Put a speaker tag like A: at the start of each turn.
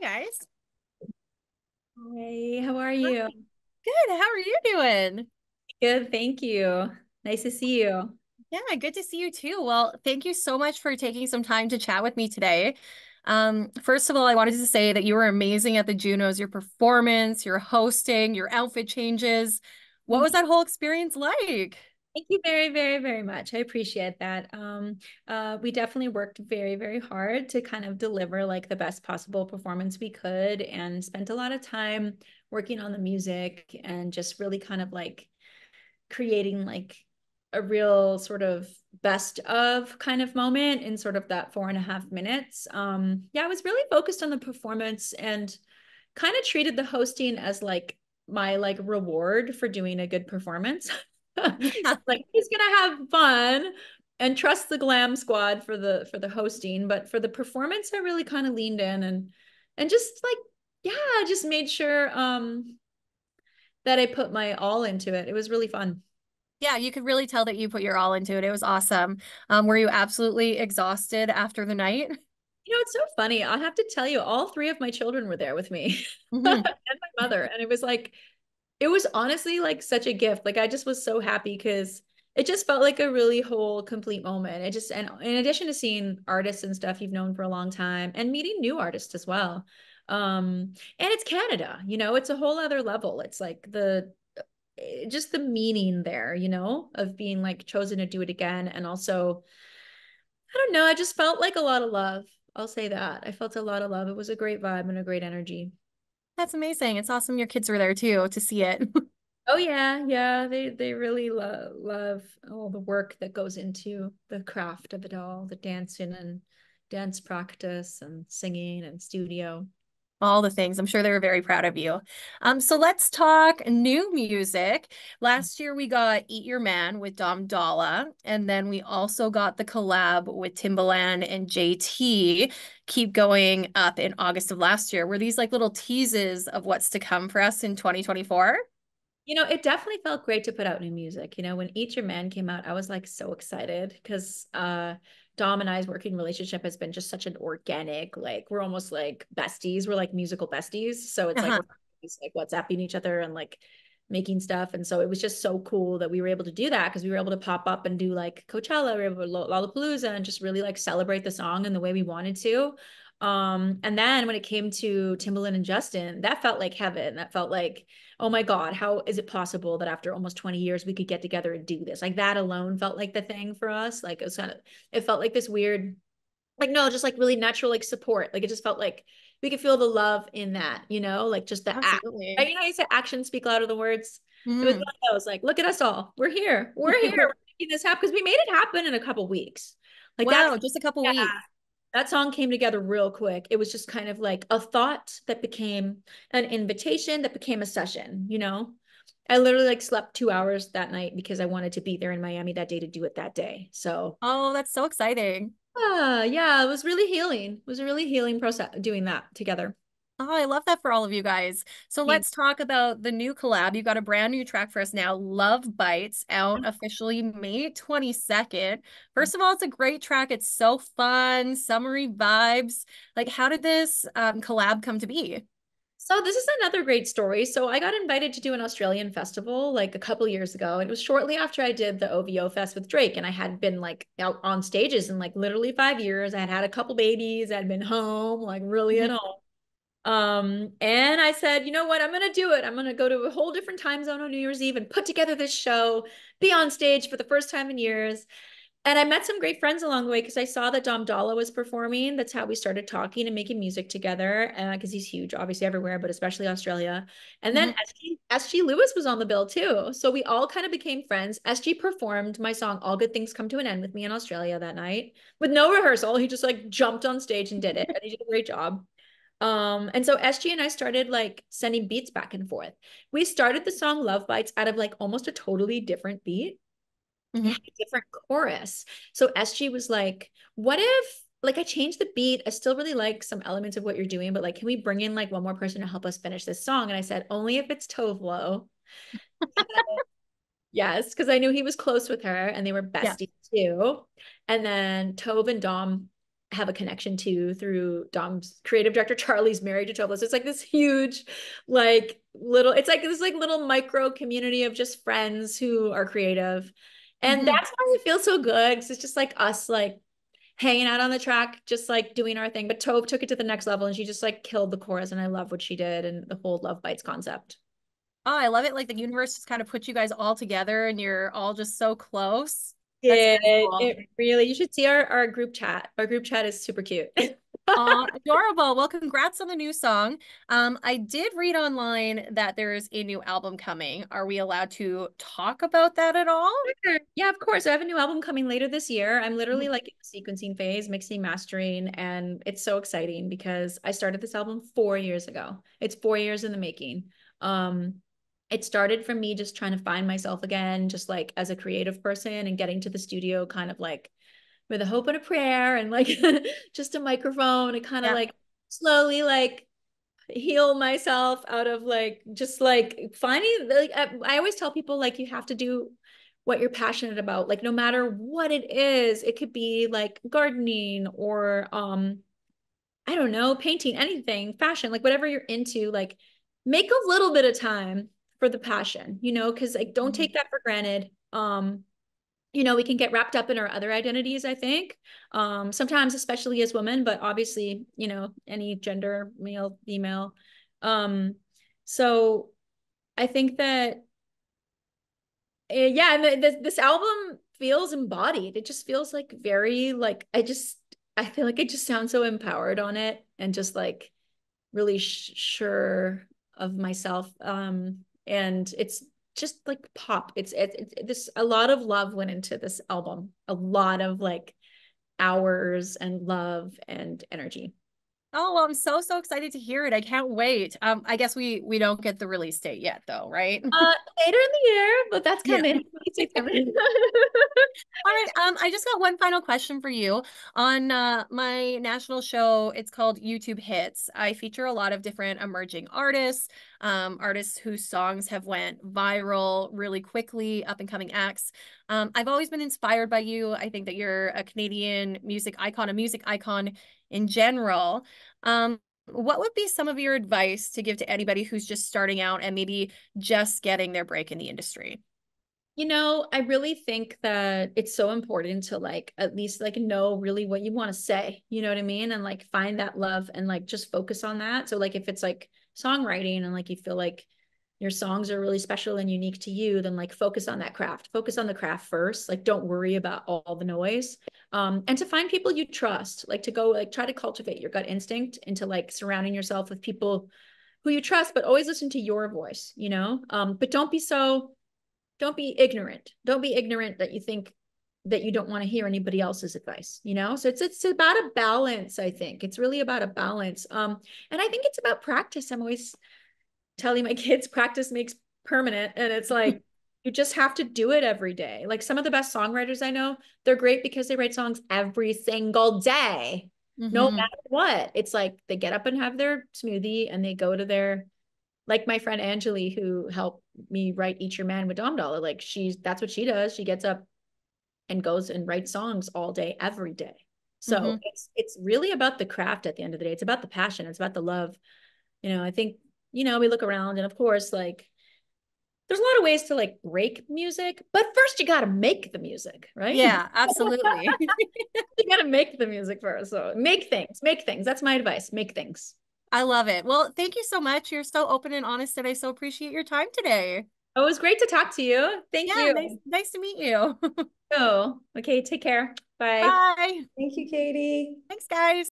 A: guys.
B: Hey, how are
A: Hi.
B: you?
A: Good. How are you doing?
B: Good, thank you. Nice to see you.
A: Yeah, good to see you too. Well, thank you so much for taking some time to chat with me today. First of all, I wanted to say that you were amazing at the Junos, your performance, your hosting, your outfit changes. What was that whole experience like?
B: Thank you very, very, very much. I appreciate that. We definitely worked very, very hard to kind of deliver like the best possible performance we could and spent a lot of time working on the music and just really kind of like creating like a real sort of best of kind of moment in sort of that 4.5 minutes. Yeah, I was really focused on the performance and kind of treated the hosting as like my like reward for doing a good performance.
A: Yeah.
B: Like he's gonna have fun and trust the glam squad for the hosting, but for the performance, I really kind of leaned in and just like yeah, just made sure that I put my all into it. It was really fun.
A: Yeah, you could really tell that you put your all into it. It was awesome. Were you absolutely exhausted after the night?
B: It's so funny. I have to tell you, all three of my children were there with me and
A: Hmm.
B: my mother. And it was like, it was honestly like such a gift. Like I just was so happy because it just felt like a really whole complete moment. It just, and in addition to seeing artists and stuff you've known for a long time and meeting new artists as well. And it's Canada, it's a whole other level. It's like just the meaning there, of being like chosen to do it again. And also, I don't know, I just felt like a lot of love. I'll say that. I felt a lot of love. It was a great vibe and a great energy.
A: That's amazing. It's awesome your kids were there too to see it.
B: Oh yeah, yeah. They really love all the work that goes into the craft of it all, the dancing and dance practice and singing and studio.
A: All the things. I'm sure they were very proud of you. So let's talk new music. Last year we got Eat Your Man with Dom Dalla, and then we also got the collab with Timbaland and JT, Keep Going Up in August of last year. Were these like little teases of what's to come for us in 2024?
B: It definitely felt great to put out new music. When Eat Your Man came out, I was like so excited because Dom and I's working relationship has been just such an organic, like we're almost like besties. We're like musical besties. So it's like
A: Uh-huh.
B: we're always, like WhatsApping each other and like making stuff. And so it was just so cool that we were able to do that because we were able to pop up and do like Coachella, we were able to Lollapalooza and just really like celebrate the song in the way we wanted to. And then when it came to Timbaland and Justin, that felt like heaven. That felt like, oh my God, how is it possible that after almost 20 years we could get together and do this? Like that alone felt like the thing for us. Like it felt like this weird, like no, just like really natural, like support. Like it just felt like we could feel the love in that, like just the act.
A: Absolutely.
B: Right? You say actions speak louder than words. It was one
A: Mhm.
B: of those like, look at us all. We're here. We're here. We're making this happen because we made it happen in a couple weeks. Like
A: Wow, just a couple
B: yeah,
A: weeks.
B: that song came together real quick. It was just kind of like a thought that became an invitation that became a session. I literally like slept 2 hours that night because I wanted to be there in Miami that day to do it that day. So,
A: Oh, that's so exciting.
B: yeah, it was really healing. It was a really healing process doing that together.
A: Oh, I love that for all of you guys. So
B: Thanks.
A: let's talk about the new collab. You got a brand new track for us now, Love Bites, out officially May 22nd. First of all, it's a great track. It's so fun, summery vibes. Like, how did this collab come to be?
B: So this is another great story. So I got invited to do an Australian festival like a couple years ago. And it was shortly after I did the OVO Fest with Drake. And I had been like out on stages in like literally 5 years. I had had a couple babies. I'd been home, like really at
A: Mhm.
B: home. And I said, you know what? I'm gonna do it. I'm gonna go to a whole different time zone on New Year's Eve and put together this show, be on stage for the first time in years. And I met some great friends along the way because I saw that Dom Dalla was performing. That's how we started talking and making music together. Because he's huge, obviously everywhere, but especially Australia. And then
A: Mhm.
B: SG Lewis was on the bill too. So we all kind of became friends. SG performed my song "All Good Things Come to an End" with me in Australia that night with no rehearsal. He just like jumped on stage and did it, and he did a great job. And so SG and I started like sending beats back and forth. We started the song Love Bites out of like almost a totally different beat. It
A: Mhm.
B: had a different chorus. So SG was like, what if like I changed the beat? I still really like some elements of what you're doing, but like, can we bring in like one more person to help us finish this song? And I said, only if it's Tovlo. Yes, because I knew he was close with her and they were
A: Yeah.
B: besties too. And then Tove and Dom have a connection to through Dom's creative director Charlie's married to Tobler. So it's like this huge, like little, it's like this like little micro community of just friends who are creative. And
A: Hmm.
B: that's why it feels so good. 'Cause it's just like us like hanging out on the track, just like doing our thing. But Tove took it to the next level and she just like killed the chorus. And I love what she did and the whole Love Bites concept.
A: Oh, I love it. Like the universe just kind of put you guys all together and you're all just so close. That's
B: Yeah,
A: very cool.
B: it really, you should see our group chat. Our group chat is super cute.
A: Adorable. Well, congrats on the new song. I did read online that there's a new album coming. Are we allowed to talk about that at all?
B: Yeah, of course. I have a new album coming later this year. I'm literally
A: Mhm.
B: like in the sequencing phase, mixing, mastering, and it's so exciting because I started this album 4 years ago. It's 4 years in the making. Um, it started from me just trying to find myself again, just like as a creative person and getting to the studio kind of like with a hope and a prayer and like just a microphone and kind of
A: Yeah.
B: like slowly like heal myself out of like just like finding like I always tell people like you have to do what you're passionate about, like no matter what it is. It could be like gardening or I don't know, painting, anything, fashion, like whatever you're into, like make a little bit of time for the passion, because like don't
A: Mhm.
B: take that for granted. We can get wrapped up in our other identities, I think. Sometimes, especially as women, but obviously, any gender, male, female. Um, so I think that, yeah, and this album feels embodied. It just feels like very, like, I feel like I just sound so empowered on it and just like really sure of myself. And it's just like pop. It's this, a lot of love went into this album, a lot of like hours and love and energy.
A: Oh, well, I'm so so excited to hear it. I can't wait. I guess we don't get the release date yet though, right?
B: Later in the year, but that's
A: Yeah.
B: coming. It's coming.
A: All right. I just got one final question for you. On my national show, it's called YouTube Hits. I feature a lot of different emerging artists, artists whose songs have went viral really quickly, up and coming acts. I've always been inspired by you. I think that you're a Canadian music icon, a music icon in general. What would be some of your advice to give to anybody who's just starting out and maybe just getting their break in the industry?
B: I really think that it's so important to like at least like know really what you want to say, you know what I mean? And like find that love and like just focus on that. So like if it's like songwriting and like you feel like your songs are really special and unique to you, then like focus on that craft. Focus on the craft first. Like don't worry about all the noise. And to find people you trust, like to go like try to cultivate your gut instinct into like surrounding yourself with people who you trust, but always listen to your voice, but don't be ignorant. Don't be ignorant that you think that you don't want to hear anybody else's advice, So it's about a balance, I think. It's really about a balance. And I think it's about practice. I'm always telling my kids practice makes permanent. And it's like you just have to do it every day. Like some of the best songwriters I know, they're great because they write songs every single day. No
A: Hmm.
B: matter what. It's like they get up and have their smoothie and they go to their like my friend Angeli, who helped me write Eat Your Man with Dom Dollar. Like that's what she does. She gets up and goes and writes songs all day, every day. So
A: Hmm.
B: it's really about the craft at the end of the day. It's about the passion. It's about the love. I think, we look around and of course, like there's a lot of ways to like break music, but first you gotta make the music, right?
A: Yeah, absolutely.
B: You gotta make the music first. So make things, make things. That's my advice. Make things.
A: I love it. Well, thank you so much. You're so open and honest, and I so appreciate your time today.
B: Oh, it was great to talk to you. Thank
A: Yeah,
B: you.
A: nice to meet you.
B: Oh, okay. Take care. Bye.
A: Bye.
B: Thank you, Katie.
A: Thanks, guys.